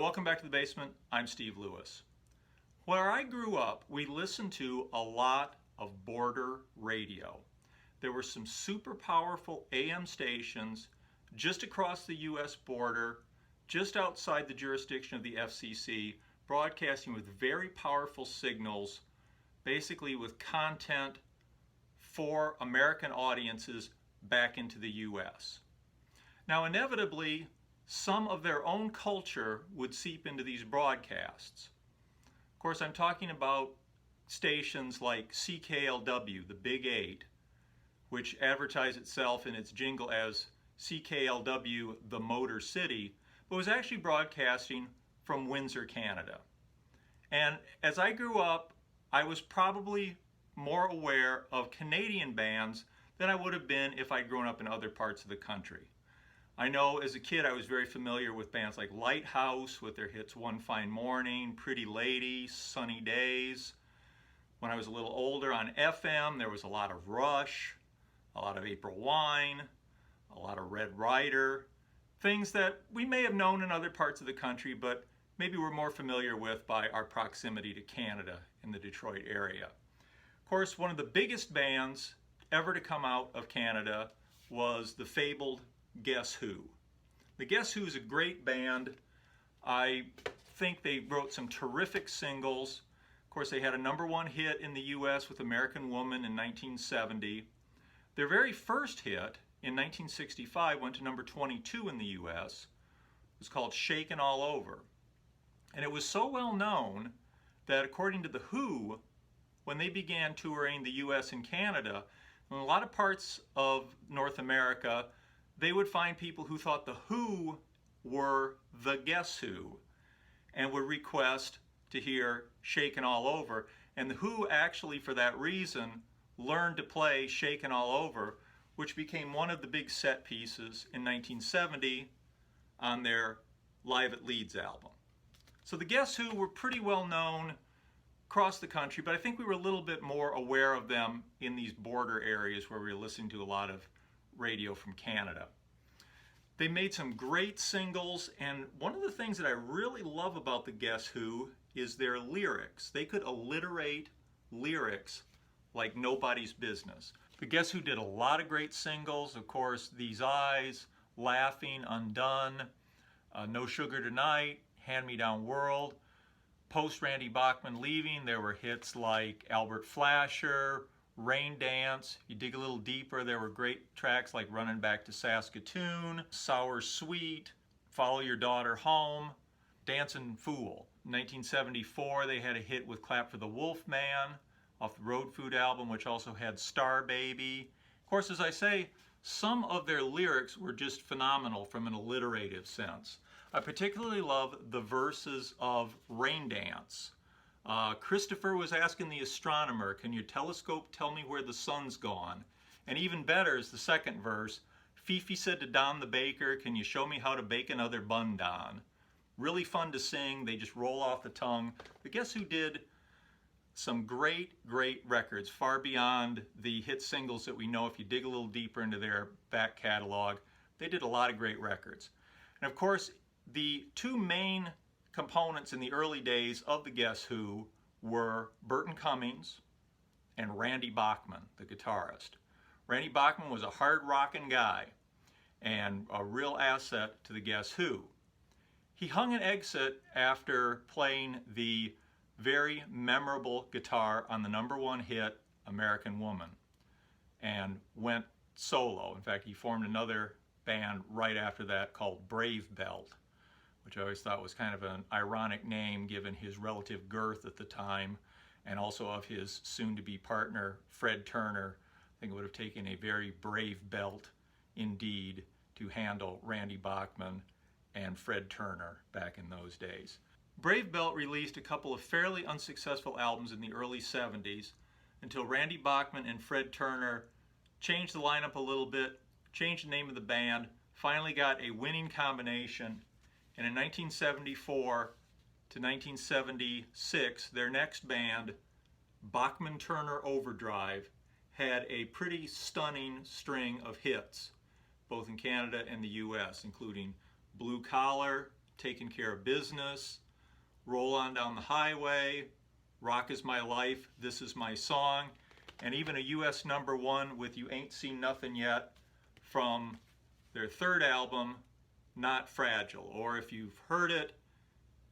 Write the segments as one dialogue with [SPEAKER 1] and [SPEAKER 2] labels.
[SPEAKER 1] welcome back to the basement. I'm Steve Lewis. Where I grew up, we listened to a lot of border radio. There were some super powerful AM stations just across the US border, just outside the jurisdiction of the FCC, broadcasting with very powerful signals, basically with content for American audiences back into the US. Now, inevitably, some of their own culture would seep into these broadcasts. Of course, I'm talking about stations like CKLW, the Big 8, which advertised itself in its jingle as CKLW, the Motor City, but was actually broadcasting from Windsor, Canada. And as I grew up, I was probably more aware of Canadian bands than I would have been if I'd grown up in other parts of the country. I know as a kid I was very familiar with bands like Lighthouse with their hits One Fine Morning, Pretty Lady, Sunny Days. When I was a little older on FM, there was a lot of Rush, a lot of April Wine, a lot of Red Rider, things that we may have known in other parts of the country, but maybe we're more familiar with by our proximity to Canada in the Detroit area. Of course, one of the biggest bands ever to come out of Canada was the fabled Guess Who. The Guess Who is a great band. I think they wrote some terrific singles. Of course, they had a number 1 hit in the US with American Woman in 1970. Their very first hit in 1965 went to number 22 in the US. It was called Shakin' All Over. And it was so well known that according to The Who, when they began touring the US and Canada, in a lot of parts of North America, they would find people who thought The Who were the Guess Who and would request to hear Shakin' All Over. And The Who actually, for that reason, learned to play Shakin' All Over, which became one of the big set pieces in 1970 on their Live at Leeds album. So the Guess Who were pretty well known across the country, but I think we were a little bit more aware of them in these border areas where we were listening to a lot of radio from Canada. They made some great singles, and one of the things that I really love about the Guess Who is their lyrics. They could alliterate lyrics like nobody's business. The Guess Who did a lot of great singles, of course, These Eyes, Laughing, Undone, No Sugar Tonight, Hand Me Down World. Post Randy Bachman leaving, there were hits like Albert Flasher, Rain Dance. You dig a little deeper, there were great tracks like Running Back to Saskatoon, Sour Sweet, Follow Your Daughter Home, Dancin' Fool. In 1974, they had a hit with Clap for the Wolfman off the Road Food album, which also had Star Baby. Of course, as I say, some of their lyrics were just phenomenal from an alliterative sense. I particularly love the verses of Rain Dance. Christopher was asking the astronomer, can your telescope tell me where the sun's gone? And even better is the second verse, Fifi said to Don the baker, can you show me how to bake another bun, Don? Really fun to sing, they just roll off the tongue. But guess who did some great records, far beyond the hit singles that we know if you dig a little deeper into their back catalog. They did a lot of great records. And of course, the two main components in the early days of the Guess Who were Burton Cummings and Randy Bachman, the guitarist. Randy Bachman was a hard-rocking guy and a real asset to the Guess Who. He hung an exit after playing the very memorable guitar on the #1 hit, American Woman, and went solo. In fact, he formed another band right after that called Brave Belt, which I always thought was kind of an ironic name given his relative girth at the time and also of his soon-to-be partner, Fred Turner. I think it would have taken a very brave belt indeed to handle Randy Bachman and Fred Turner back in those days. Brave Belt released a couple of fairly unsuccessful albums in the early 70s until Randy Bachman and Fred Turner changed the lineup a little bit, changed the name of the band, finally got a winning combination, and in 1974 to 1976, their next band, Bachman-Turner Overdrive, had a pretty stunning string of hits, both in Canada and the US, including Blue Collar, Taking Care of Business, Roll On Down the Highway, Rock Is My Life, This Is My Song, and even a US #1 with You Ain't Seen Nothing Yet from their third album, Not Fragile. Or if you've heard it,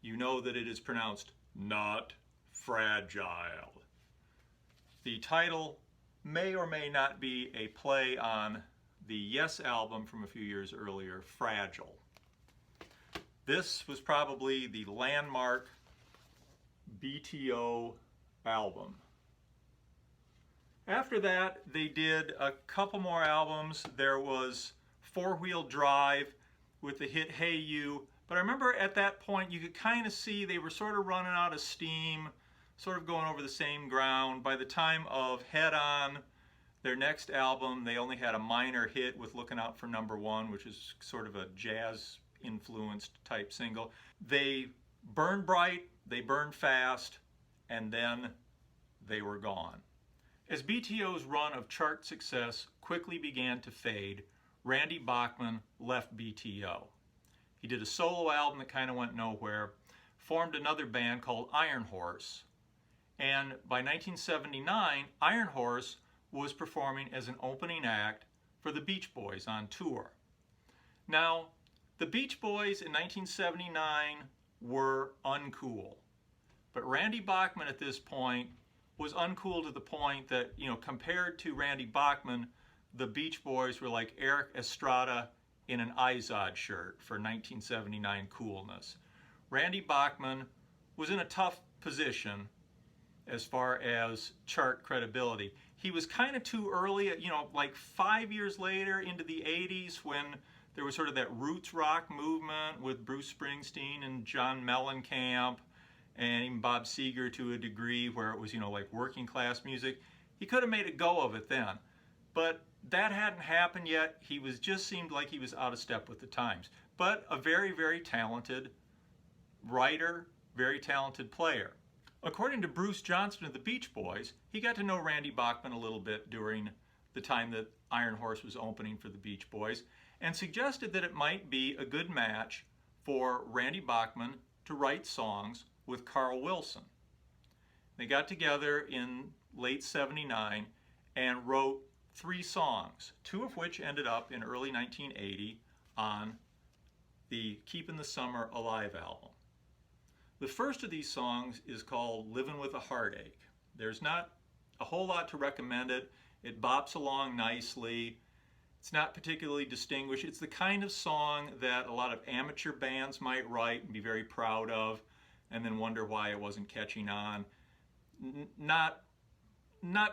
[SPEAKER 1] you know that it is pronounced Not Fragile. The title may or may not be a play on the Yes album from a few years earlier, Fragile. This was probably the landmark BTO album. After that, they did a couple more albums. There was Four Wheel Drive with the hit Hey You, but I remember at that point you could kind of see they were sort of running out of steam, sort of going over the same ground. By the time of Head On, their next album, they only had a minor hit with Looking Out for #1, which is sort of a jazz-influenced type single. They burned bright, they burned fast, and then they were gone. As BTO's run of chart success quickly began to fade, Randy Bachman left BTO. He did a solo album that kind of went nowhere, formed another band called Iron Horse, and by 1979, Iron Horse was performing as an opening act for the Beach Boys on tour. Now, the Beach Boys in 1979 were uncool, but Randy Bachman at this point was uncool to the point that, compared to Randy Bachman, the Beach Boys were like Eric Estrada in an Izod shirt for 1979 coolness. Randy Bachman was in a tough position as far as chart credibility. He was kind of too early, like 5 years later into the 80s when there was sort of that roots rock movement with Bruce Springsteen and John Mellencamp and even Bob Seger to a degree, where it was, like working class music. He could have made a go of it then, but that hadn't happened yet. He just seemed like he was out of step with the times, but a very, very talented writer, very talented player. According to Bruce Johnston of the Beach Boys, he got to know Randy Bachman a little bit during the time that Iron Horse was opening for the Beach Boys, and suggested that it might be a good match for Randy Bachman to write songs with Carl Wilson. They got together in late '79 and wrote 3 songs, 2 of which ended up in early 1980 on the Keepin' the Summer Alive album. The first of these songs is called Livin' with a Heartache. There's not a whole lot to recommend it. It bops along nicely. It's not particularly distinguished. It's the kind of song that a lot of amateur bands might write and be very proud of, and then wonder why it wasn't catching on. Not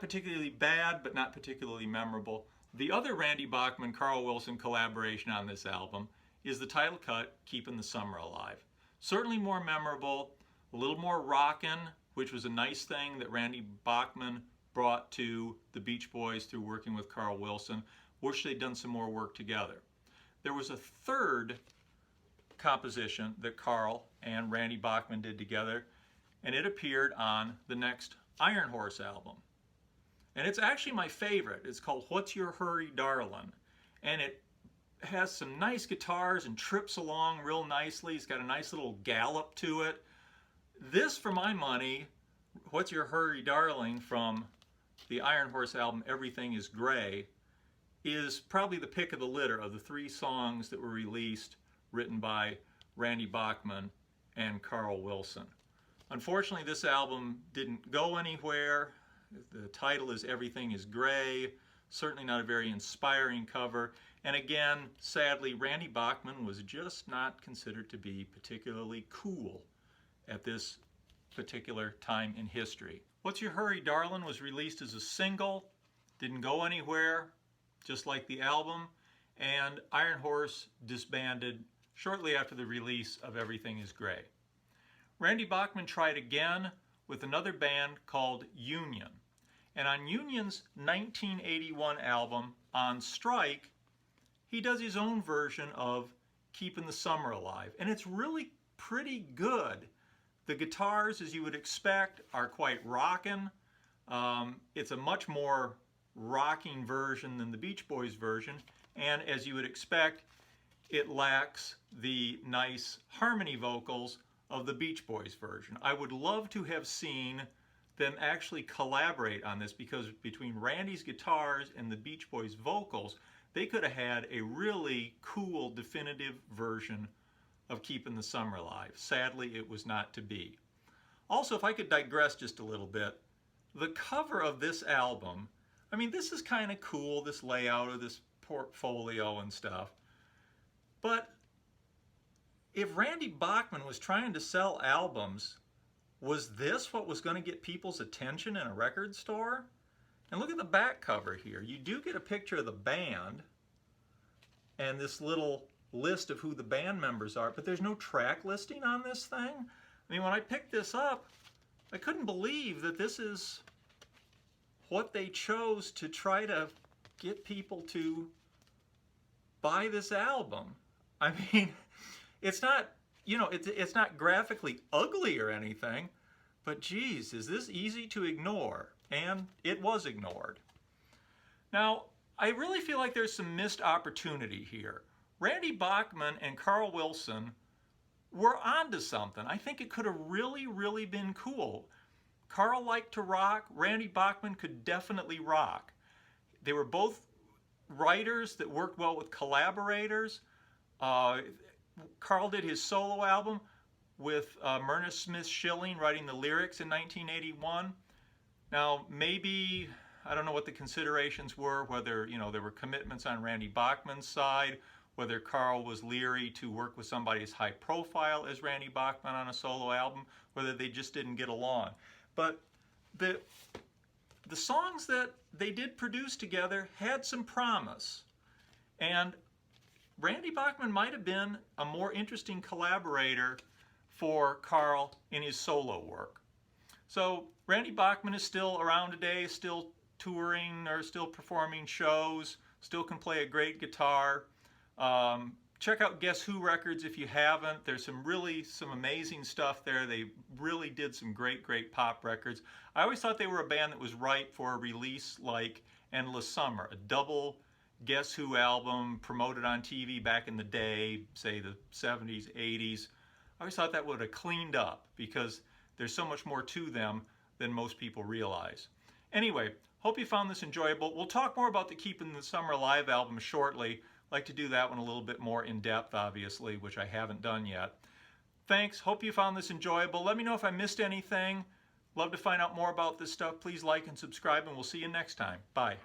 [SPEAKER 1] particularly bad, but not particularly memorable. The other Randy Bachman, Carl Wilson collaboration on this album is the title cut, Keepin' the Summer Alive. Certainly more memorable, a little more rockin', which was a nice thing that Randy Bachman brought to the Beach Boys through working with Carl Wilson. Wish they'd done some more work together. There was a third composition that Carl and Randy Bachman did together, and it appeared on the next Iron Horse album. And it's actually my favorite. It's called What's Your Hurry, Darlin'? And it has some nice guitars and trips along real nicely. It's got a nice little gallop to it. This, for my money, What's Your Hurry, Darling, from the Iron Horse album, Everything is Gray, is probably the pick of the litter of the 3 songs that were released, written by Randy Bachman and Carl Wilson. Unfortunately, this album didn't go anywhere. The title is Everything is Gray, certainly not a very inspiring cover. And again, sadly, Randy Bachman was just not considered to be particularly cool at this particular time in history. What's Your Hurry, Darlin' was released as a single, didn't go anywhere, just like the album, and Iron Horse disbanded shortly after the release of Everything is Gray. Randy Bachman tried again with another band called Union. And on Union's 1981 album, On Strike, he does his own version of Keepin' the Summer Alive. And it's really pretty good. The guitars, as you would expect, are quite rockin'. It's a much more rocking version than the Beach Boys version. And as you would expect, it lacks the nice harmony vocals of the Beach Boys version. I would love to have seen them actually collaborate on this, because between Randy's guitars and the Beach Boys vocals, they could have had a really cool, definitive version of Keeping the Summer Alive. Sadly, it was not to be. Also, if I could digress just a little bit, the cover of this album, I mean, this is kind of cool, this layout of this portfolio and stuff. But if Randy Bachman was trying to sell albums, was this what was going to get people's attention in a record store? And look at the back cover here. You do get a picture of the band and this little list of who the band members are, but there's no track listing on this thing. I mean, when I picked this up, I couldn't believe that this is what they chose to try to get people to buy this album. I mean, it's not, you know, it's not graphically ugly or anything, but geez, is this easy to ignore? And it was ignored. Now, I really feel like there's some missed opportunity here. Randy Bachman and Carl Wilson were onto something. I think it could have really, really been cool. Carl liked to rock. Randy Bachman could definitely rock. They were both writers that worked well with collaborators. Carl did his solo album with Myrna Smith Schilling writing the lyrics in 1981. Now, maybe, I don't know what the considerations were, whether, you know, there were commitments on Randy Bachman's side, whether Carl was leery to work with somebody as high profile as Randy Bachman on a solo album, whether they just didn't get along. But the songs that they did produce together had some promise. And Randy Bachman might have been a more interesting collaborator for Carl in his solo work. So Randy Bachman is still around today, still touring or still performing shows, still can play a great guitar. Check out Guess Who records if you haven't. There's some amazing stuff there. They really did some great pop records. I always thought they were a band that was ripe for a release like Endless Summer, a double Guess Who album promoted on TV back in the day, say the 70s, 80s. I always thought that would have cleaned up, because there's so much more to them than most people realize. Anyway, hope you found this enjoyable. We'll talk more about the Keeping the Summer Alive album shortly. Like to do that one a little bit more in depth, obviously, which I haven't done yet. Thanks. Hope you found this enjoyable. Let me know if I missed anything. Love to find out more about this stuff. Please like and subscribe, and we'll see you next time. Bye.